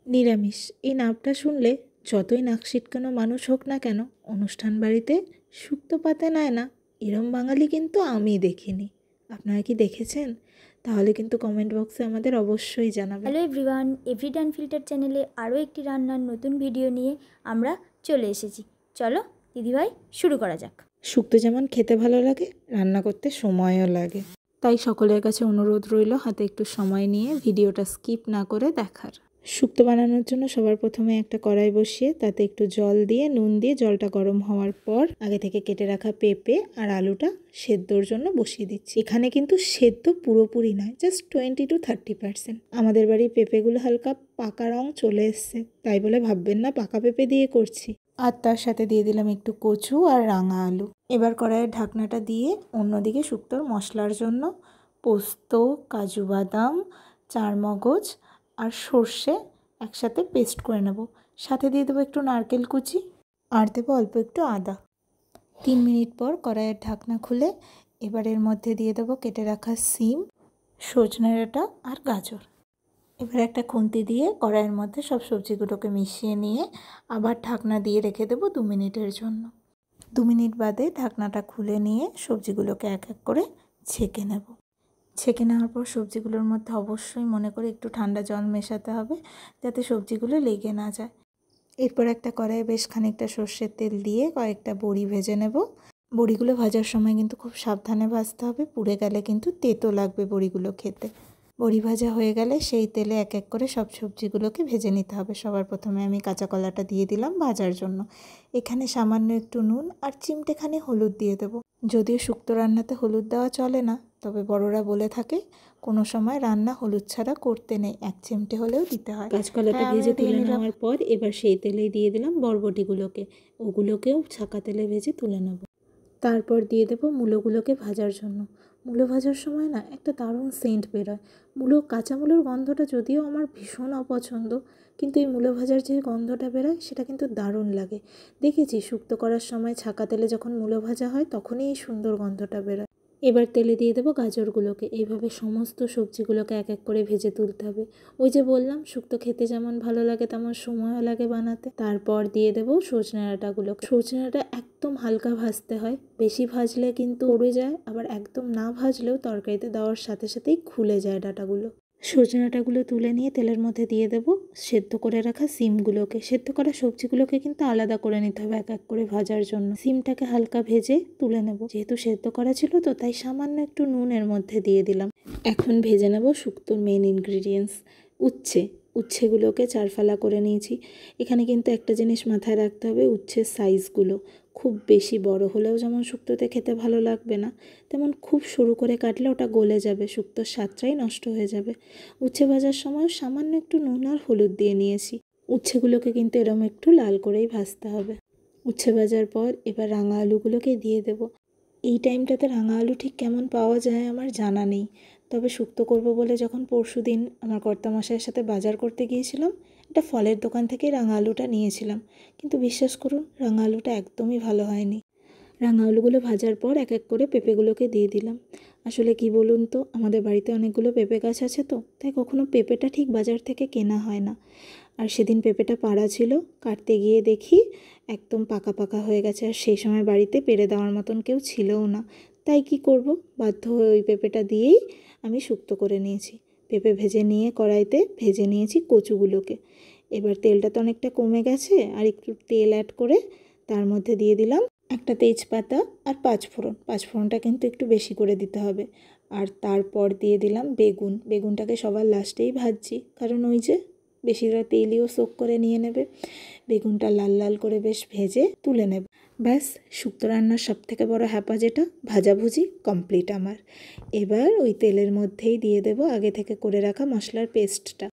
নিরামিষ এই নামটা শুনলে যতই নাক সিটকানো মানুষ হোক না কেন অনুষ্ঠান বাড়িতে শুক্তো পাতে নেয় না এরম বাঙালি কিন্তু আমি দেখিনি। আপনারা কি দেখেছেন? তাহলে কিন্তু কমেন্ট বক্সে আমাদের অবশ্যই জানাবেন। হ্যালো এভরিওয়ান, এভরিডে আনফিল্টার্ড চ্যানেলে আরও একটি রান্নার নতুন ভিডিও নিয়ে আমরা চলে এসেছি। চলো দিদিভাই শুরু করা যাক। শুক্তো যেমন খেতে ভালো লাগে, রান্না করতে সময়ও লাগে। তাই সকলের কাছে অনুরোধ রইল হাতে একটু সময় নিয়ে ভিডিওটা স্কিপ না করে দেখার। শুক্তো বানানোর জন্য সবার প্রথমে একটা কড়াই বসিয়ে তাতে একটু জল দিয়ে নুন দিয়ে জলটা গরম হওয়ার পর আগে থেকে কেটে রাখা পেঁপে আর আলুটা সেদ্ধর জন্য বসিয়ে দিচ্ছি। এখানে কিন্তু সেদ্ধ পুরোপুরি নয়, জাস্ট 20-30%। আমাদের বাড়ির পেঁপেগুলো হালকা পাকা রং চলে এসছে, তাই বলে ভাববেন না পাকা পেঁপে দিয়ে করছি। আর তার সাথে দিয়ে দিলাম একটু কচু আর রাঙা আলু। এবার কড়াইয়ের ঢাকনাটা দিয়ে অন্যদিকে শুক্তোর মশলার জন্য পোস্ত, কাজু বাদাম, চারমগজ আর সর্ষে একসাথে পেস্ট করে নেব। সাথে দিয়ে দেবো একটু নারকেল কুচি আর দেবো অল্প একটু আদা। 3 মিনিট পর কড়াইয়ের ঢাকনা খুলে এবার এর মধ্যে দিয়ে দেবো কেটে রাখা সিম, সজনে ডাঁটা আর গাজর। এবার একটা খুন্তি দিয়ে কড়াইয়ের মধ্যে সব সবজিগুলোকে মিশিয়ে নিয়ে আবার ঢাকনা দিয়ে রেখে দেবো 2 মিনিটের জন্য। 2 মিনিট বাদে ঢাকনাটা খুলে নিয়ে সবজিগুলোকে এক এক করে ছেঁকে নেব। ছেঁকে নেওয়ার পর সবজিগুলোর মধ্যে অবশ্যই মনে করে একটু ঠান্ডা জল মেশাতে হবে যাতে সবজিগুলো লেগে না যায়। এরপর একটা কড়াইয়ে বেশ খানিকটা সর্ষের তেল দিয়ে কয়েকটা বড়ি ভেজে নেব। বড়িগুলো ভাজার সময় কিন্তু খুব সাবধানে ভাজতে হবে, পুড়ে গেলে কিন্তু তেতো লাগবে বড়িগুলো খেতে। বড়ি ভাজা হয়ে গেলে সেই তেলে এক এক করে সব সবজিগুলোকে ভেজে নিতে হবে। সবার প্রথমে আমি কাঁচা কলাটা দিয়ে দিলাম ভাজার জন্য। এখানে সামান্য একটু নুন আর চিমটেখানি হলুদ দিয়ে দেবো। যদিও শুক্তো রান্নাতে হলুদ দেওয়া চলে না, তবে বড়রা বলে থাকে কোনো সময় রান্না হলুদ ছাড়া করতে নেই, 1 চিমটে হলেও দিতে হয়। কাঁচকলাটা ভেজে তুলে নেওয়ার পর এবার সেই তেলেই দিয়ে দিলাম বরবটিগুলোকে, ওগুলোকেও ছাকা তেলে ভেজে তুলে নেব। তারপর দিয়ে দেবো মূলোগুলোকে ভাজার জন্য। মূলো ভাজার সময় না একটা দারুণ সেন্ট বেরোয়। কাঁচা মূলোর গন্ধটা যদিও আমার ভীষণ অপছন্দ, কিন্তু এই মূলো ভাজার যে গন্ধটা বেরোয় সেটা কিন্তু দারুণ লাগে। দেখেছি শুক্তো করার সময় ছাকা তেলে যখন মূলো ভাজা হয় তখনই এই সুন্দর গন্ধটা বেরোয়। এবার তেলে দিয়ে দেবো গাজরগুলোকে। এইভাবে সমস্ত সবজিগুলোকে এক এক করে ভেজে তুলতে হবে। ওই যে বললাম শুক্তো খেতে যেমন ভালো লাগে তেমন সময়ও লাগে বানাতে। তারপর দিয়ে দেবো সজনে ডাঁটাগুলোকে। সজনে ডাঁটা একদম হালকা ভাজতে হয়, বেশি ভাজলে কিন্তু উড়ে যায়, আবার একদম না ভাজলেও তরকারিতে দেওয়ার সাথে সাথেই খুলে যায় ডাঁটাগুলো। সজনে ডাঁটাগুলো তুলে নিয়ে তেলের মধ্যে দিয়ে দেবো সেদ্ধ করে রাখা সিমগুলোকে। সেদ্ধ করা সবজিগুলোকে কিন্তু আলাদা করে নিতে হবে এক এক করে ভাজার জন্য। সিমটাকে হালকা ভেজে তুলে নেব। যেহেতু সেদ্ধ করা ছিল তো তাই সামান্য একটু নুন এর মধ্যে দিয়ে দিলাম। এখন ভেজে নেব শুক্তোর মেন ইনগ্রিডিয়েন্টস, উচ্ছে। উচ্ছেগুলোকে 4 ফালা করে নিয়েছি। এখানে কিন্তু একটা জিনিস মাথায় রাখতে হবে, উচ্ছের সাইজগুলো খুব বেশি বড় হলেও যেমন শুক্তোতে খেতে ভালো লাগবে না, তেমন খুব সরু করে কাটলে ওটা গলে যাবে, শুক্তোর স্বাদটাই নষ্ট হয়ে যাবে। উচ্ছে ভাজার সময় সামান্য একটু নুন আর হলুদ দিয়ে নিয়েছি। উচ্ছেগুলোকে কিন্তু এরম একটু লাল করেই ভাজতে হবে। উচ্ছে ভাজার পর এবার রাঙা আলুগুলোকে দিয়ে দেব। এই টাইমটাতে রাঙা আলু ঠিক কেমন পাওয়া যায় আমার জানা নেই, তবে শুক্তো করব বলে যখন পরশুদিন আমার কর্তামশাইয়ের সাথে বাজার করতে গিয়েছিলাম একটা ফলের দোকান থেকেই রাঙা আলুটা নিয়েছিলাম, কিন্তু বিশ্বাস করুন রাঙা আলুটা একদমই ভালো হয়নি। রাঙা আলুগুলো ভাজার পর এক এক করে পেঁপেগুলোকে দিয়ে দিলাম। আসলে কি বলুন তো, আমাদের বাড়িতে অনেকগুলো পেঁপে গাছ আছে তো, তাই কখনো পেঁপেটা ঠিক বাজার থেকে কেনা হয় না। আর সেদিন পেঁপেটা পাড়া ছিল, কাটতে গিয়ে দেখি একদম পাকা পাকা হয়ে গেছে, আর সেই সময় বাড়িতে পেড়ে দেওয়ার মতন কেউ ছিলও না। তাই কি করব, বাধ্য হয়ে ওই পেঁপেটা দিয়েই আমি শুক্তো করে নিয়েছি। পেঁপে ভেজে নিয়ে কড়াইতে ভেজে নিয়েছি কচুগুলোকে। এবার তেলটা তো অনেকটা কমে গেছে, আর একটু তেল অ্যাড করে তার মধ্যে দিয়ে দিলাম একটা তেজপাতা আর 5 ফোড়ন। 5 ফোড়নটা কিন্তু একটু বেশি করে দিতে হবে। আর তারপর দিয়ে দিলাম বেগুন। বেগুনটাকে সবার লাস্টেই ভাজছি, কারণ ওই যে বেশিরভাগ তেলইও সোক করে নিয়ে নেবে। বেগুনটা লাল লাল করে বেশ ভেজে তুলে নেব। ব্যাস, শুক্তো রান্নার সবথেকে বড় হ্যাপা যেটা, ভাজাভুজি কমপ্লিট আমার। এবার ওই তেলের মধ্যেই দিয়ে দেব আগে থেকে করে রাখা মশলার পেস্টটা।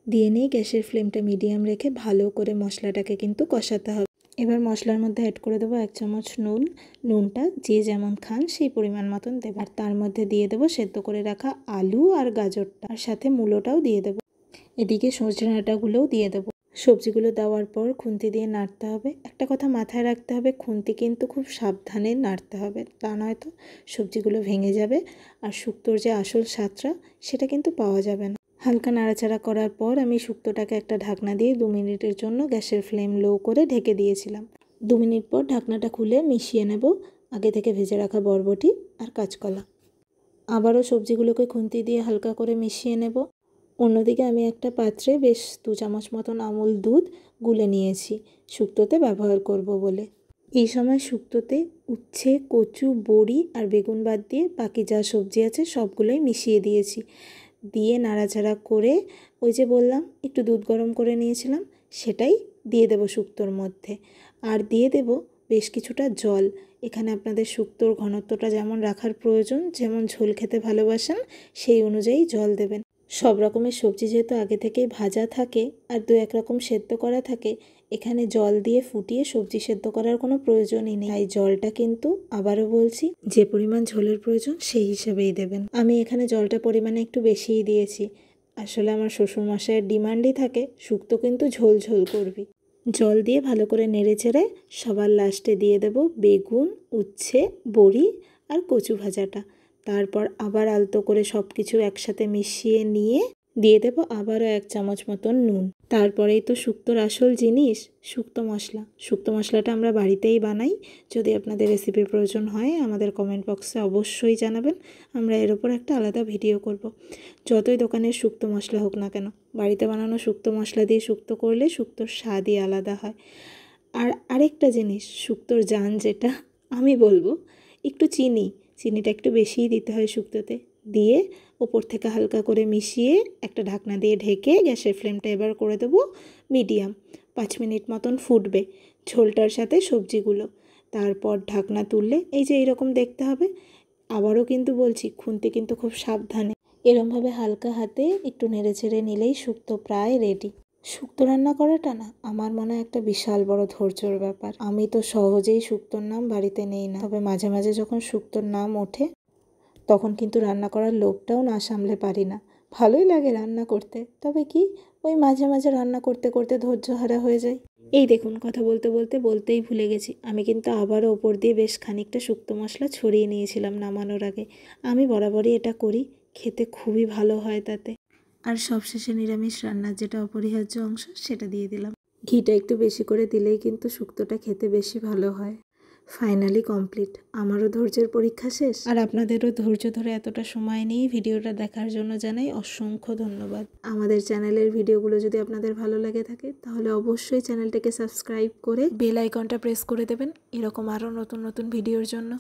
দিয়ে নিয়ে গ্যাসের ফ্লেমটা মিডিয়াম রেখে ভালো করে মশলাটাকে কিন্তু কষাতে হবে। এবার মশলার মধ্যে অ্যাড করে দেবো 1 চামচ নুন। নুনটা যে যেমন খান সেই পরিমাণ মতন দেবো। আর তার মধ্যে দিয়ে দেবো সেদ্ধ করে রাখা আলু আর গাজরটা, আর সাথে মূলোটাও দিয়ে দেবো। এদিকে সজনে ডাঁটাগুলোও দিয়ে দেবো। সবজিগুলো দেওয়ার পর খুন্তি দিয়ে নাড়তে হবে। একটা কথা মাথায় রাখতে হবে, খুন্তি কিন্তু খুব সাবধানে নাড়তে হবে, তা নয়তো সবজিগুলো ভেঙে যাবে আর শুক্তোর যে আসল স্বাদটা সেটা কিন্তু পাওয়া যাবে না। হালকা নাড়াচাড়া করার পর আমি শুক্তোটাকে একটা ঢাকনা দিয়ে 2 মিনিটের জন্য গ্যাসের ফ্লেম লো করে ঢেকে দিয়েছিলাম। 2 মিনিট পর ঢাকনাটা খুলে মিশিয়ে নেব আগে থেকে ভেজে রাখা বরবটি আর কাঁচকলা। আবারও সবজিগুলোকে খুন্তি দিয়ে হালকা করে মিশিয়ে নেব। অন্যদিকে আমি একটা পাত্রে বেশ 2 চামচ মতন আমুল দুধ গুলে নিয়েছি শুক্তোতে ব্যবহার করব বলে। এই সময় শুক্তোতে উচ্ছে, কচু, বড়ি আর বেগুন বাদ দিয়ে বাকি যা সবজি আছে সবগুলোই মিশিয়ে দিয়েছি। দিয়ে নাড়াচাড়া করে ওই যে বললাম একটু দুধ গরম করে নিয়েছিলাম সেটাই দিয়ে দেব শুক্তোর মধ্যে। আর দিয়ে দেব বেশ কিছুটা জল। এখানে আপনাদের শুক্তোর ঘনত্বটা যেমন রাখার প্রয়োজন, যেমন ঝোল খেতে ভালোবাসেন সেই অনুযায়ী জল দেবেন। সব রকমের সবজি যেহেতু আগে থেকেই ভাজা থাকে আর 2-1 রকম সেদ্ধ করা থাকে, এখানে জল দিয়ে ফুটিয়ে সবজি সেদ্ধ করার কোনো প্রয়োজনই নেই। তাই জলটা কিন্তু আবারও বলছি যে পরিমাণ ঝোলের প্রয়োজন সেই হিসেবেই দেবেন। আমি এখানে জলটা পরিমাণে একটু বেশিই দিয়েছি। আসলে আমার শ্বশুরমশাইয়ের ডিমান্ডই থাকে শুক্তো কিন্তু ঝোল ঝোল করবি। জল দিয়ে ভালো করে নেড়েচেড়ে সবার লাস্টে দিয়ে দেব বেগুন, উচ্ছে, বড়ি আর কচু ভাজাটা। তারপর আবার আলতো করে সব কিছু একসাথে মিশিয়ে নিয়ে দিয়ে দেব আবারও 1 চামচ মতন নুন। তারপরেই তো শুক্তোর আসল জিনিস শুক্তো মশলা। শুক্তো মশলাটা আমরা বাড়িতেই বানাই। যদি আপনাদের রেসিপির প্রয়োজন হয় আমাদের কমেন্ট বক্সে অবশ্যই জানাবেন, আমরা এর ওপর একটা আলাদা ভিডিও করব। যতই দোকানের শুক্তো মশলা হোক না কেন, বাড়িতে বানানো শুক্তো মশলা দিয়ে শুক্তো করলে শুক্তোর স্বাদই আলাদা হয়। আর আরেকটা জিনিস শুক্তোর জান যেটা আমি বলবো, একটু চিনিটা একটু বেশিই দিতে হয় শুক্তোতে। দিয়ে ওপর থেকে হালকা করে মিশিয়ে একটা ঢাকনা দিয়ে ঢেকে গ্যাসের ফ্লেমটা এবার করে দেবো মিডিয়াম। 5 মিনিট মতন ফুটবে ঝোলটার সাথে সবজিগুলো। তারপর ঢাকনা তুললে এই যে এইরকম দেখতে হবে। আবারও কিন্তু বলছি খুন্তি কিন্তু খুব সাবধানে এরমভাবে হালকা হাতে একটু নেড়েচেড়ে নিলেই শুক্তো প্রায় রেডি। শুক্তো রান্না করাটা না আমার মনে হয় একটা বিশাল বড় ধৈর্যর ব্যাপার। আমি তো সহজেই শুক্তোর নাম বাড়িতে নেই না, তবে মাঝে মাঝে যখন শুক্তোর নাম ওঠে তখন কিন্তু রান্না করার লোভটাও না সামলে পারি না। ভালোই লাগে রান্না করতে, তবে কি ওই মাঝে মাঝে রান্না করতে করতে ধৈর্যহারা হয়ে যায়। এই দেখুন কথা বলতে বলতে বলতেই ভুলে গেছি, আমি কিন্তু আবারও ওপর দিয়ে বেশ খানিকটা শুক্তো মশলা ছড়িয়ে নিয়েছিলাম নামানোর আগে। আমি বরাবরই এটা করি, খেতে খুবই ভালো হয় তাতে। আর সবশেষে নিরামিষ রান্নার যেটা অপরিহার্য অংশ সেটা দিয়ে দিলাম। ঘিটা একটু বেশি করে দিলেই কিন্তু শুক্তোটা খেতে বেশি ভালো হয়। Finally complete. আমারও ধৈর্যের পরীক্ষা শেষ, আর আপনাদেরও ধৈর্য ধরে এতটা সময় নিয়ে ভিডিওটা দেখার জন্য জানাই অসংখ্য ধন্যবাদ। আমাদের চ্যানেলের ভিডিওগুলো যদি আপনাদের ভালো লাগে থাকে তাহলে অবশ্যই চ্যানেলটাকে সাবস্ক্রাইব করে বেল আইকনটা প্রেস করে দেবেন এরকম আরও নতুন নতুন ভিডিওর জন্য।